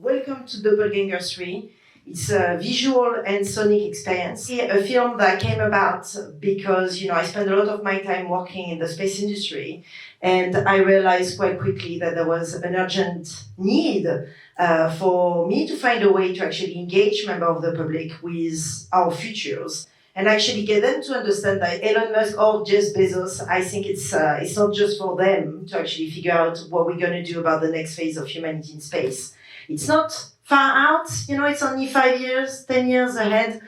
Welcome to Doppelgängers 3. It's a visual and sonic experience. A film that came about because, I spent a lot of my time working in the space industry, and I realized quite quickly that there was an urgent need for me to find a way to actually engage members of the public with our futures and actually get them to understand that Elon Musk or Jeff Bezos, I think it's not just for them to actually figure out what we're going to do about the next phase of humanity in space. It's not far out, it's only 5 years, 10 years ahead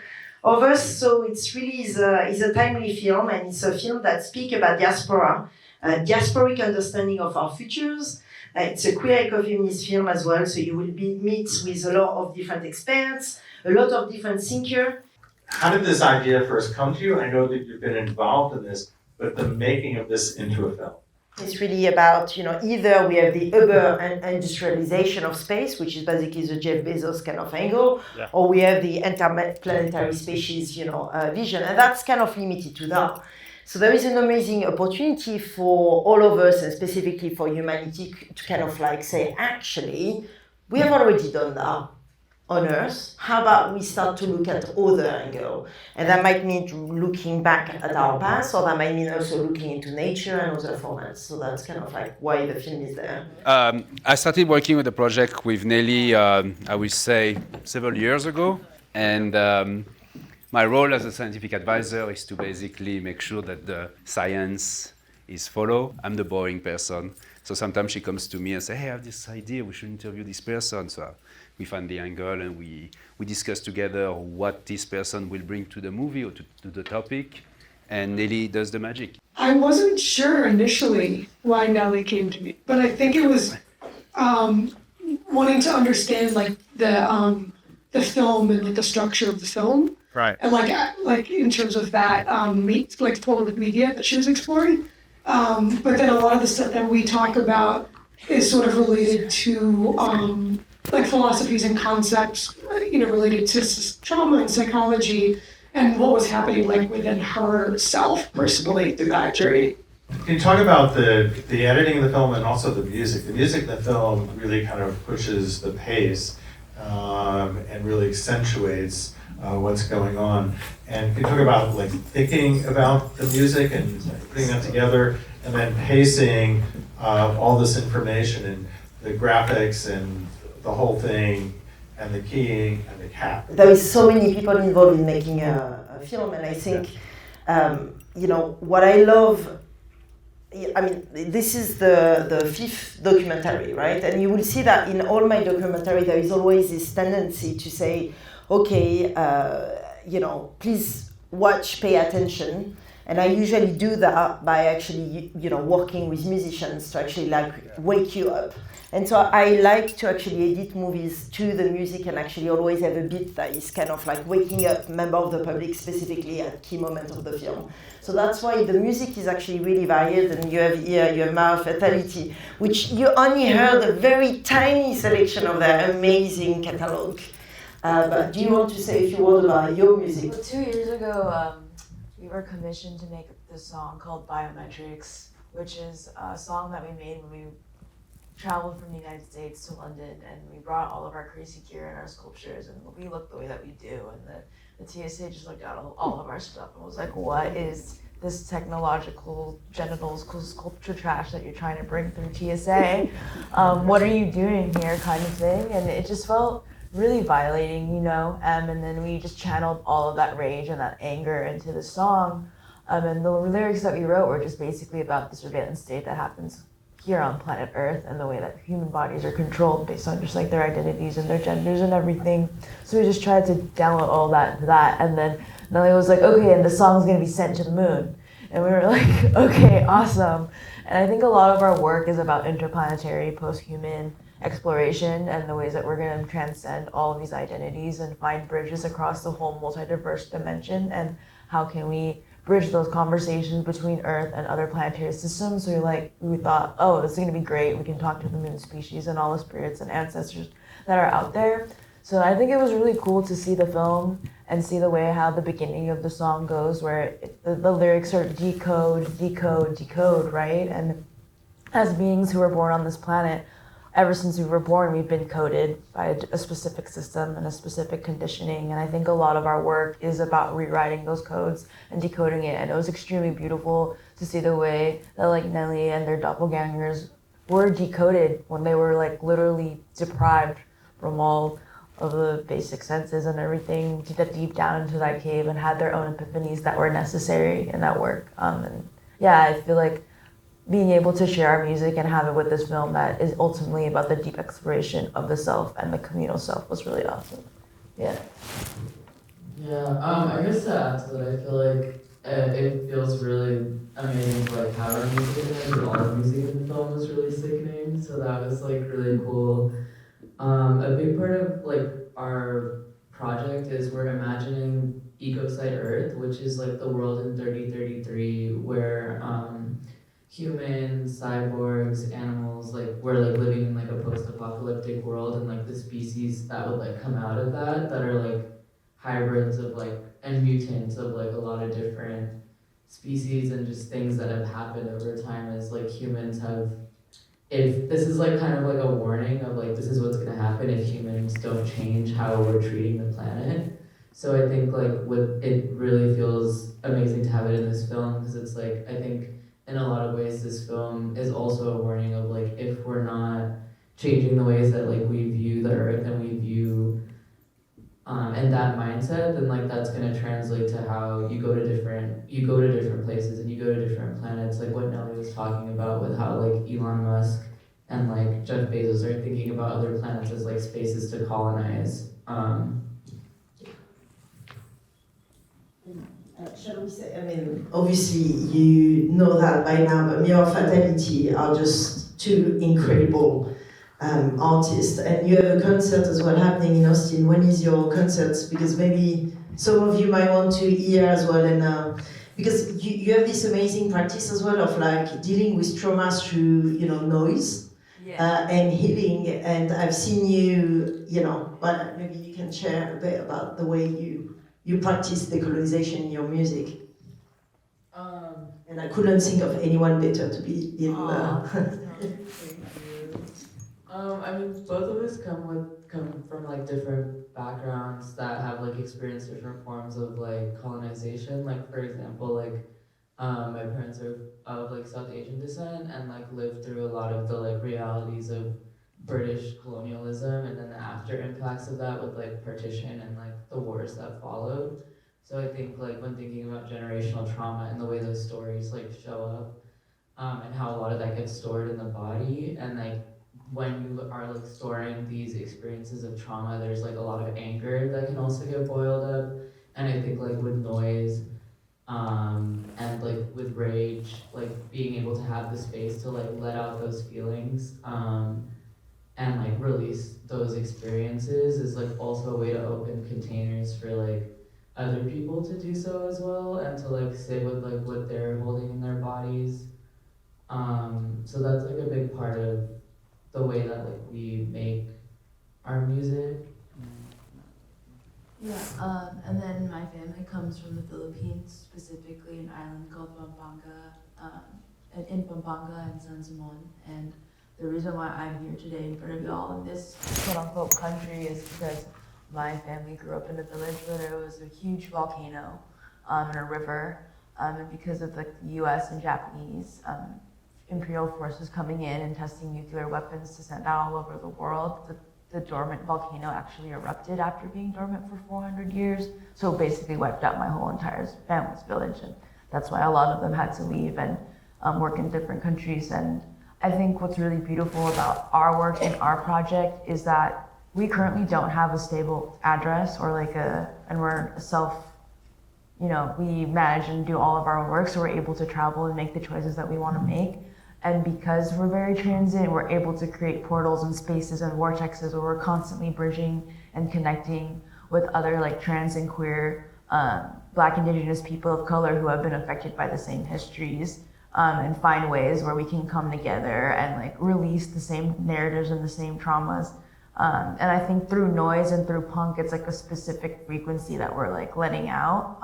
of us. So it's really is a timely film, and it's a film that speaks about diaspora, diasporic understanding of our futures. It's a queer eco-feminist film as well, so you will meet with a lot of different experts, a lot of different thinkers. How did this idea first come to you? I know that you've been involved in this, but the making of this into a film. It's really about, either we have the Uber and industrialization of space, which is basically the Jeff Bezos kind of angle, or we have the interplanetary species, vision, and that's kind of limited to that. So there is an amazing opportunity for all of us, and specifically for humanity, to kind of say, actually, we have already done that on Earth. How about we start to look at other angle? And that might mean looking back at our past, or that might mean also looking into nature and other formats. So that's kind of why the film is there. I started working with the project with Nelly, I would say, several years ago. And my role as a scientific advisor is to basically make sure that the science is followed. I'm the boring person. So sometimes she comes to me and says, hey, I have this idea, we should interview this person. So we find the angle and we discuss together what this person will bring to the movie or to the topic. And Nelly does the magic. I wasn't sure initially why Nelly came to me, but I think it was wanting to understand the film and the structure of the film. Right. And in terms of that form of media that she was exploring. But then a lot of the stuff that we talk about is sort of related to philosophies and concepts, related to trauma and psychology and what was happening within herself personally through that journey. Can you talk about the editing of the film and also the music? The music in the film really kind of pushes the pace and really accentuates what's going on. And can you talk about thinking about the music and putting that together, and then pacing all this information and the graphics and the whole thing, and the keying and the cap? There is so many people involved in making a film, and I think, what I love, this is the fifth documentary, right? And you will see that in all my documentary, there is always this tendency to say, okay, please watch, pay attention. And I usually do that by actually, working with musicians to actually wake you up. And so I like to actually edit movies to the music and actually always have a beat that is kind of waking up member of the public specifically at key moments of the film. So that's why the music is actually really varied, and you have Fatality, which you only heard a very tiny selection of their amazing catalog. But do you want to say a few words about your music? Well, 2 years ago, we were commissioned to make this song called Biometrics, which is a song that we made when we traveled from the United States to London, and we brought all of our crazy gear and our sculptures, and we look the way that we do, and the TSA just looked at all of our stuff and was like, what is this technological genitals sculpture trash that you're trying to bring through TSA? What are you doing here, kind of thing? And it just felt really violating, and then we just channeled all of that rage and that anger into the song. And the lyrics that we wrote were just basically about the surveillance state that happens here on planet Earth and the way that human bodies are controlled based on just their identities and their genders and everything. So we just tried to download all that into that, and then Nelly was like, okay, and the song's gonna be sent to the moon. And we were like, okay, awesome. And I think a lot of our work is about interplanetary, post-human exploration and the ways that we're going to transcend all of these identities and find bridges across the whole multi-diverse dimension, and how can we bridge those conversations between Earth and other planetary systems. So we thought, oh, this is going to be great. We can talk to the moon species and all the spirits and ancestors that are out there. So I think it was really cool to see the film and see the way how the beginning of the song goes, where the lyrics are decode, decode, decode, right? And as beings who are born on this planet, ever since we were born, we've been coded by a specific system and a specific conditioning. And I think a lot of our work is about rewriting those codes and decoding it. And it was extremely beautiful to see the way that like Nelly and their doppelgangers were decoded when they were like literally deprived from all of the basic senses and everything, to get deep down into that cave and had their own epiphanies that were necessary in that work. And yeah, I feel like being able to share our music and have it with this film that is ultimately about the deep exploration of the self and the communal self was really awesome. Yeah. Yeah, I guess to add to that, I feel like it feels really amazing to like have our music in it, because all the music in the film was really sickening, so that was like really cool. A big part of like our project is we're imagining Ecosite Earth, which is like the world in 3033, where humans, cyborgs, animals, like we're like living in like a post-apocalyptic world, and like the species that would like come out of that are like hybrids of like and mutants of like a lot of different species, and just things that have happened over time as like humans have. If this is like kind of like a warning of like this is what's gonna happen if humans don't change how we're treating the planet. So I think like it really feels amazing to have it in this film, because it's like I think in a lot of ways this film is also a warning of like if we're not changing the ways that like we view the earth and we view and that mindset, then like that's gonna translate to how you go to different places and you go to different planets, like what Nelly was talking about with how like Elon Musk and like Jeff Bezos are thinking about other planets as like spaces to colonize. Shall we say, I mean, obviously you know that by now, but me or Fatality are just two incredible artists, and you have a concert as well happening in Austin. When is your concert? Because maybe some of you might want to hear as well, and because you have this amazing practice as well of like dealing with trauma through noise. Yeah. And healing, and I've seen you, but maybe you can share a bit about the way you practice decolonization in your music. And I couldn't think of anyone better to be in I mean, both of us come from like different backgrounds that have like experienced different forms of like colonization. Like for example, like my parents are of like South Asian descent and like lived through a lot of the like realities of British colonialism and then the after impacts of that with like partition and like the wars that followed. So I think like when thinking about generational trauma and the way those stories like show up, and how a lot of that gets stored in the body, and like when you are like storing these experiences of trauma, there's like a lot of anger that can also get boiled up. And I think like with noise, and like with rage, like being able to have the space to like let out those feelings, and like release those experiences is like also a way to open containers for like other people to do so as well, and to like sit with like what they're holding in their bodies. So that's like a big part of the way that like we make our music. Yeah, and then my family comes from the Philippines, specifically an island called Pampanga, in Pampanga and San Simon. And the reason why I'm here today in front of y'all in this quote-unquote country is because my family grew up in a village where there was a huge volcano and a river, and because of the US and Japanese imperial forces coming in and testing nuclear weapons to send out all over the world, the dormant volcano actually erupted after being dormant for 400 years. So basically wiped out my whole entire family's village. And that's why a lot of them had to leave and work in different countries. And I think what's really beautiful about our work and our project is that we currently don't have a stable address or like and we're we manage and do all of our own work. So we're able to travel and make the choices that we want to make. And because we're very transient, we're able to create portals and spaces and vortexes where we're constantly bridging and connecting with other like trans and queer, Black, Indigenous people of color who have been affected by the same histories, and find ways where we can come together and like release the same narratives and the same traumas. And I think through noise and through punk, it's like a specific frequency that we're like letting out.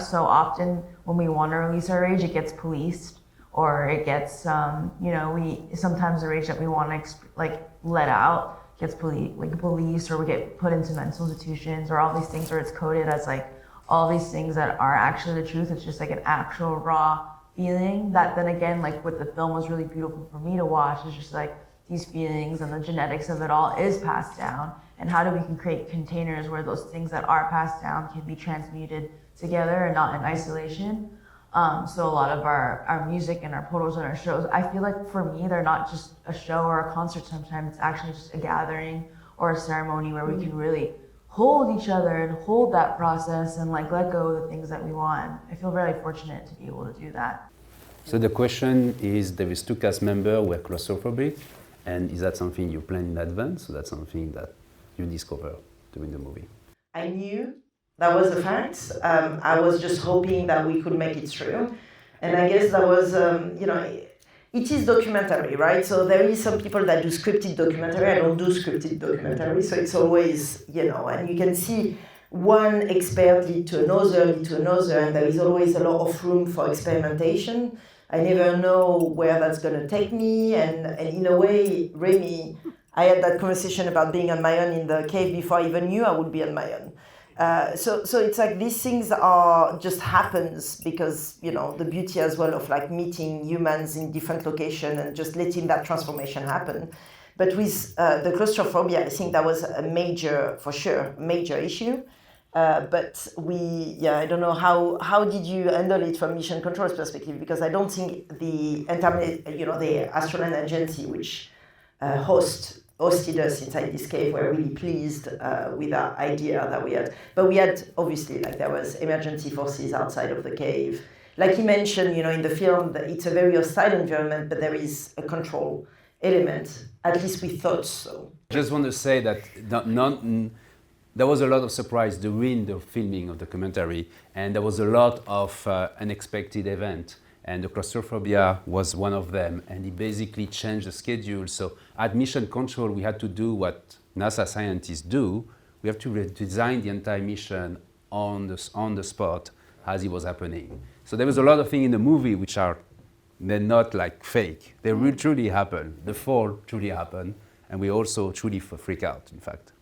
So often when we want to release our rage, it gets policed, or it gets, we sometimes the rage that we want to let out gets policed, or we get put into mental institutions, or all these things where it's coded as like all these things that are actually the truth. It's just like an actual raw feeling that then again, like what the film was really beautiful for me to watch, is just like these feelings and the genetics of it all is passed down, and how do we can create containers where those things that are passed down can be transmuted together and not in isolation. So a lot of our music and our photos and our shows, I feel like for me, they're not just a show or a concert sometimes, it's actually just a gathering or a ceremony where we can really hold each other and hold that process and like let go of the things that we want. I feel very fortunate to be able to do that. So the question is, there is 2 cast members who were claustrophobic, and is that something you plan in advance, or that's something that you discover during the movie? I knew that was a fact. I was just hoping that we could make it through. And I guess that was, it is documentary, right? So there is some people that do scripted documentary. I don't do scripted documentary. So it's always, and you can see one expert lead to another, and there is always a lot of room for experimentation. I never know where that's going to take me. And in a way, Remy, I had that conversation about being on my own in the cave before I even knew I would be on my own. So it's like these things are just happens because, the beauty as well of like meeting humans in different locations and just letting that transformation happen. But with the claustrophobia, I think that was a major issue. But I don't know how did you handle it from Mission Control's perspective? Because I don't think the Australian agency, which hosted us inside this cave, were really pleased with the idea that we had. But we had, obviously, there was emergency forces outside of the cave. Like you mentioned, in the film, that it's a very hostile environment, but there is a control element. At least we thought so. I just want to say that there was a lot of surprise during the filming of the documentary, and there was a lot of unexpected events. And the claustrophobia was one of them, and it basically changed the schedule. So at Mission Control, we had to do what NASA scientists do. We have to redesign the entire mission on the spot as it was happening. So there was a lot of things in the movie which they're not like fake. They will truly happen. The fall truly happened, and we also truly freak out, in fact.